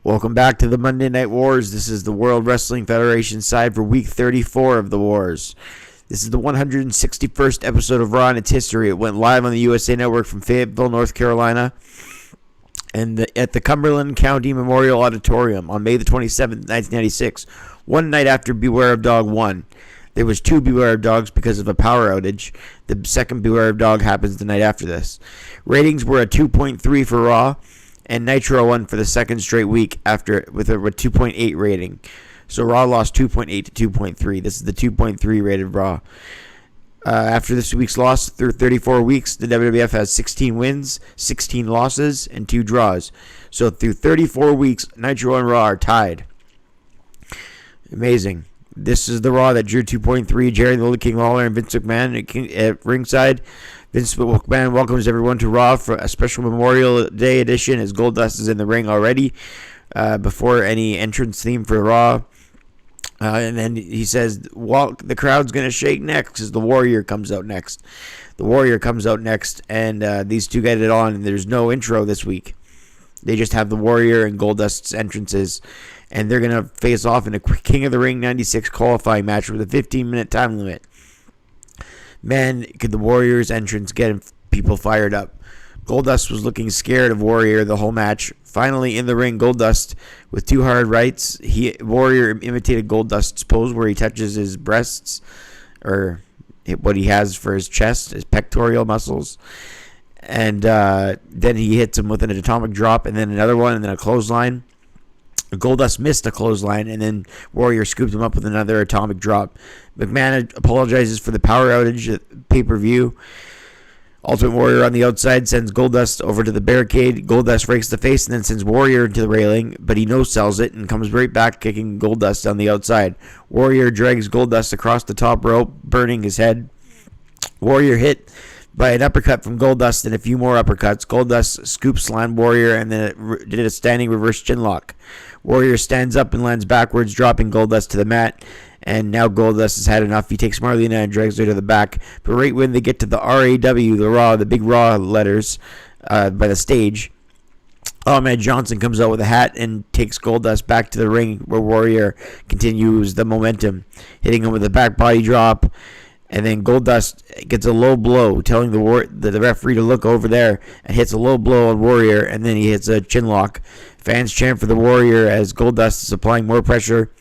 Welcome back to the Monday Night Wars. This is the World Wrestling Federation side for week 34 of the Wars. This is the 161st episode of Raw in its history. It went live on the USA Network from Fayetteville, North Carolina, and at the Cumberland County Memorial Auditorium on May the 27th, 1996, one night after Beware of Dog 1. There was two Beware of Dogs because of a power outage. The second Beware of Dog happens the night after this. Ratings were a 2.3 for Raw, and Nitro won for the second straight week after with a 2.8 rating. So Raw lost 2.8 to 2.3. This is the 2.3 rated Raw. After this week's loss, through 34 weeks, the WWF has 16 wins, 16 losses, and 2 draws. So through 34 weeks, Nitro and Raw are tied. Amazing. This is the Raw that drew 2.3. Jerry the King Lawler and Vince McMahon at ringside. Vince McMahon welcomes everyone to Raw for a special Memorial Day edition as Goldust is in the ring already before any entrance theme for Raw. And then he says, the crowd's going to shake next as the Warrior comes out next. The Warrior comes out next, and these two get it on, and there's no intro this week. They just have the Warrior and Goldust's entrances, and they're going to face off in a King of the Ring 96 qualifying match with a 15-minute time limit. Man, could the Warrior's entrance get people fired up. Goldust was looking scared of Warrior the whole match. Finally, in the ring, Goldust with 2 hard rights. Warrior imitated Goldust's pose where he touches his breasts, or what he has for his chest, his pectoral muscles. And then he hits him with an atomic drop, and then another one, and then a clothesline. Goldust missed a clothesline, and then Warrior scooped him up with another atomic drop. McMahon apologizes for the power outage at pay-per-view. Ultimate Warrior on the outside sends Goldust over to the barricade. Goldust rakes the face and then sends Warrior into the railing, but he no-sells it and comes right back, kicking Goldust on the outside. Warrior drags Goldust across the top rope, burning his head. Warrior hit by an uppercut from Goldust and a few more uppercuts. Goldust scoops slammed Warrior and then did a standing reverse chinlock. Warrior stands up and lands backwards, dropping Goldust to the mat. And now Goldust has had enough. He takes Marlena and drags her to the back. But right when they get to the RAW, the Raw, the big Raw letters by the stage, Ahmed Johnson comes out with a hat and takes Goldust back to the ring where Warrior continues the momentum, hitting him with a back body drop. And then Goldust gets a low blow, telling the referee to look over there, and hits a low blow on Warrior, and then he hits a chin lock. Fans chant for the Warrior as Goldust is applying more pressure.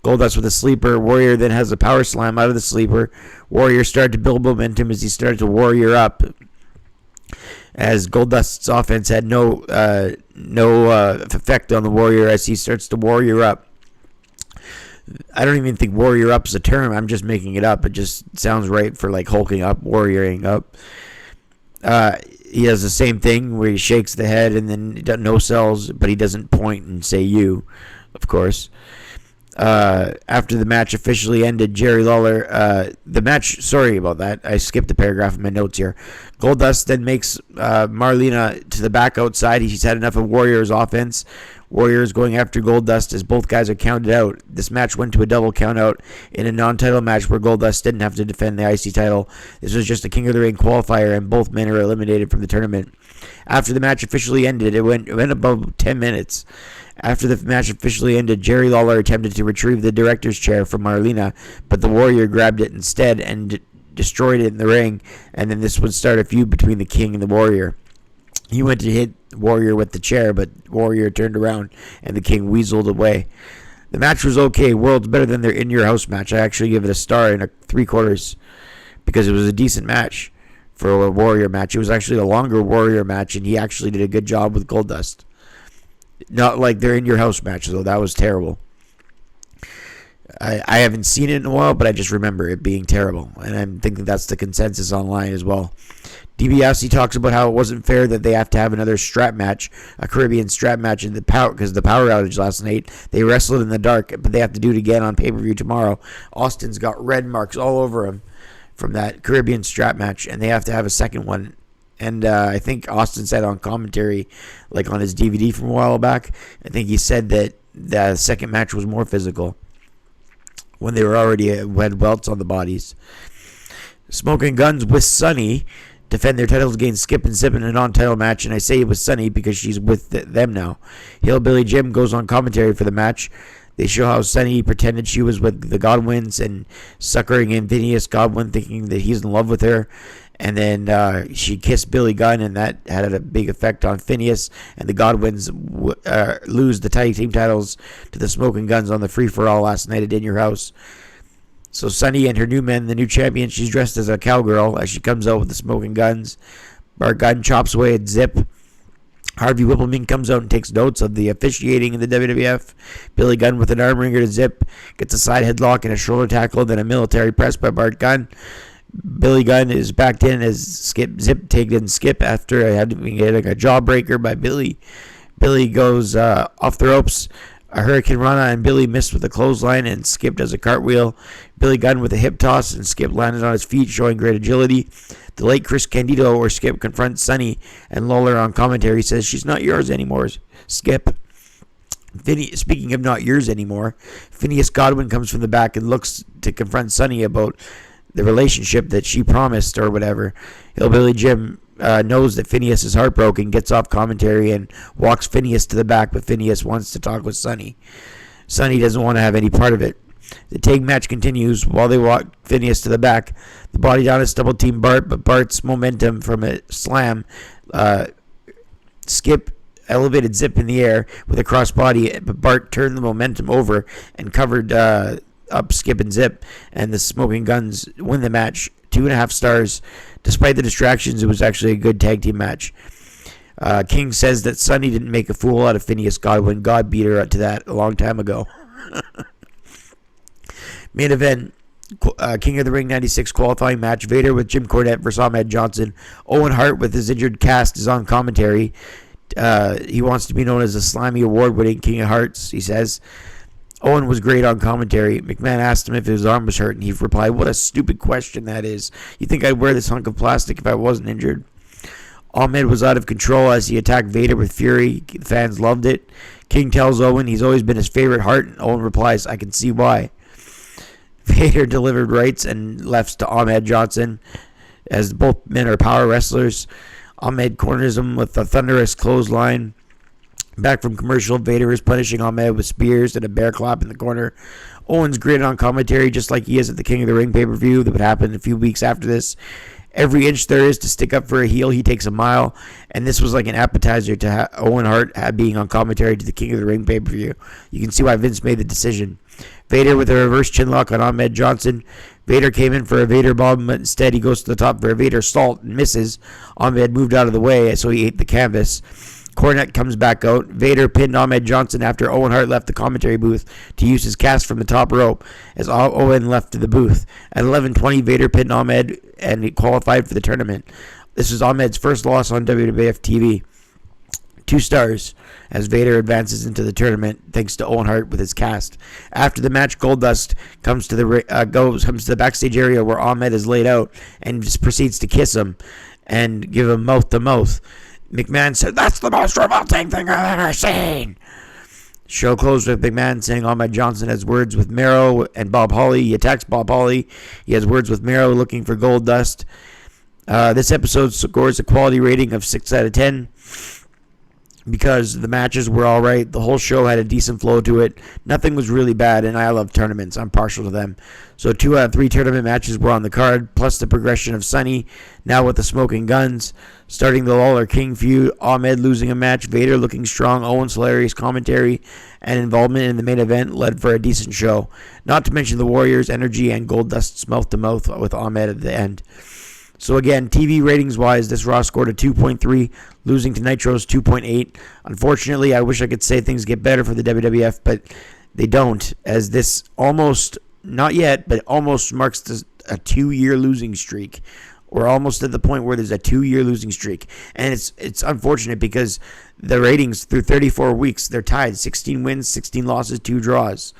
Goldust with a sleeper. Warrior then has a power slam out of the sleeper. Warrior started to build momentum as he started to Warrior up, as Goldust's offense had no effect on the Warrior as he starts to Warrior up. I don't even think Warrior up is a term. I'm just making it up. It just sounds right for like hulking up, warrioring up. He does the same thing where he shakes the head and then no sells, but he doesn't point and say you, of course. After the match officially ended, Jerry Lawler, sorry about that. I skipped a paragraph in my notes here. Goldust then makes Marlena to the back outside. He's had enough of Warrior's offense. Warriors going after Goldust as both guys are counted out. This match went to a double count out in a non-title match where Goldust didn't have to defend the IC title. This was just a King of the Ring qualifier, and both men are eliminated from the tournament. After the match officially ended, it went above 10 minutes. After the match officially ended, Jerry Lawler attempted to retrieve the director's chair from Marlena, but the Warrior grabbed it instead and destroyed it in the ring, and then this would start a feud between the King and the Warrior. He went to hit Warrior with the chair, but Warrior turned around and the King weaseled away. The match was okay. World's better than their in-your-house match. I actually give it a star and 3/4 because it was a decent match for a Warrior match. It was actually a longer Warrior match, and he actually did a good job with Goldust. Not like their in-your-house match, though. That was terrible. I haven't seen it in a while, but I just remember it being terrible, and I'm thinking that's the consensus online as well. DiBiase talks about how it wasn't fair that they have to have another strap match, a Caribbean strap match, in the power because of the power outage last night. They wrestled in the dark, but they have to do it again on pay-per-view tomorrow. Austin's got red marks all over him from that Caribbean strap match, and they have to have a second one. And I think Austin said on commentary, like on his DVD from a while back, I think he said that the second match was more physical when they were already had welts on the bodies. Smoking Guns with Sonny defend their titles against Skip and Zip in a non-title match, and I say it was Sunny because she's with them now. Hillbilly Jim goes on commentary for the match. They show how Sunny pretended she was with the Godwins and suckering in Phineas Godwin, thinking that he's in love with her. And then she kissed Billy Gunn, and that had a big effect on Phineas. And the Godwins lose the tag team titles to the Smoking Guns on the free-for-all last night at In Your House. So Sunny and her new men, the new champion, she's dressed as a cowgirl as she comes out with the Smoking Guns. Bart Gunn chops away at Zip. Harvey Whippleman comes out and takes notes of the officiating in the WWF. Billy Gunn with an arm wringer to Zip gets a side headlock and a shoulder tackle, then a military press by Bart Gunn. Billy Gunn is backed in as Zip tagged in Skip after getting a jawbreaker by Billy. Billy goes off the ropes. A Hurricane Rana and Billy missed with a clothesline, and Skip does a cartwheel. Billy Gunn with a hip toss, and Skip landed on his feet, showing great agility. The late Chris Candido, or Skip, confronts Sunny, and Lawler on commentary says, "She's not yours anymore, Skip." Speaking of not yours anymore, Phineas Godwin comes from the back and looks to confront Sunny about the relationship that she promised or whatever. Hillbilly Jim knows that Phineas is heartbroken, gets off commentary, and walks Phineas to the back, but Phineas wants to talk with Sunny. Sunny doesn't want to have any part of it. The tag match continues while they walk Phineas to the back. The Body Donis double team Bart, but Bart's momentum from a slam. Skip elevated Zip in the air with a crossbody, but Bart turned the momentum over and covered up Skip and Zip, and the Smoking Guns win the match. 2.5 stars. Despite the distractions, it was actually a good tag team match. King says that Sunny didn't make a fool out of Phineas Godwin. God beat her to that a long time ago. Main event, King of the Ring 96 qualifying match. Vader with Jim Cornette versus Ahmed Johnson. Owen Hart with his injured cast is on commentary. He wants to be known as a slimy award-winning King of Hearts, he says. Owen was great on commentary. McMahon asked him if his arm was hurt, and he replied, "What a stupid question that is. You think I'd wear this hunk of plastic if I wasn't injured?" Ahmed was out of control as he attacked Vader with fury. The fans loved it. King tells Owen he's always been his favorite Hart, and Owen replies, "I can see why." Vader delivered rights and lefts to Ahmed Johnson, as both men are power wrestlers. Ahmed corners him with a thunderous clothesline. Back from commercial, Vader is punishing Ahmed with spears and a bear clap in the corner. Owen's great on commentary, just like he is at the King of the Ring pay-per-view that would happen a few weeks after this. Every inch there is to stick up for a heel, he takes a mile, and this was like an appetizer to Owen Hart being on commentary to the King of the Ring pay-per-view. You can see why Vince made the decision. Vader with a reverse chinlock on Ahmed Johnson. Vader came in for a Vader bomb, but instead he goes to the top for a Vader salt and misses. Ahmed moved out of the way, so he ate the canvas. Cornette comes back out. Vader pinned Ahmed Johnson after Owen Hart left the commentary booth to use his cast from the top rope as Owen left the booth. At 11:20, Vader pinned Ahmed and he qualified for the tournament. This was Ahmed's first loss on WWF TV. 2 stars as Vader advances into the tournament thanks to Owen Hart with his cast. After the match, Goldust comes to the backstage area where Ahmed is laid out and just proceeds to kiss him and give him mouth to mouth. McMahon said, "That's the most revolting thing I've ever seen." Show closed with McMahon saying Ahmed Johnson has words with Mero and Bob Holly. He attacks Bob Holly. He has words with Mero looking for Goldust. This episode scores a quality rating of 6 out of 10 because the matches were all right. The whole show had a decent flow to it. Nothing was really bad, and I love tournaments. I'm partial to them. So 2 out of 3 tournament matches were on the card, plus the progression of Sunny, now with the Smoking Guns. Starting the Lawler King feud, Ahmed losing a match, Vader looking strong, Owen's hilarious commentary, and involvement in the main event led for a decent show. Not to mention the Warriors' energy and Goldust's mouth-to-mouth with Ahmed at the end. So again, TV ratings-wise, this Raw scored a 2.3, losing to Nitro's 2.8. Unfortunately, I wish I could say things get better for the WWF, but they don't, as this almost, not yet, but almost marks a 2-year losing streak. We're almost at the point where there's a 2-year losing streak. And it's unfortunate because the ratings through 34 weeks, they're tied. 16 wins, 16 losses, 2 draws.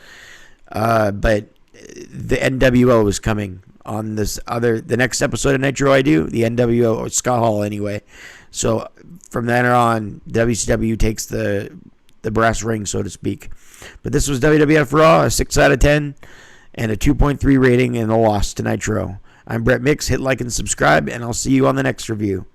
But the NWO is coming on the next episode of Nitro I do, the NWO, or Scott Hall anyway. So from then on, WCW takes the brass ring, so to speak. But this was WWF Raw, a 6 out of 10, and a 2.3 rating, and a loss to Nitro. I'm Brett Mix. Hit like and subscribe, and I'll see you on the next review.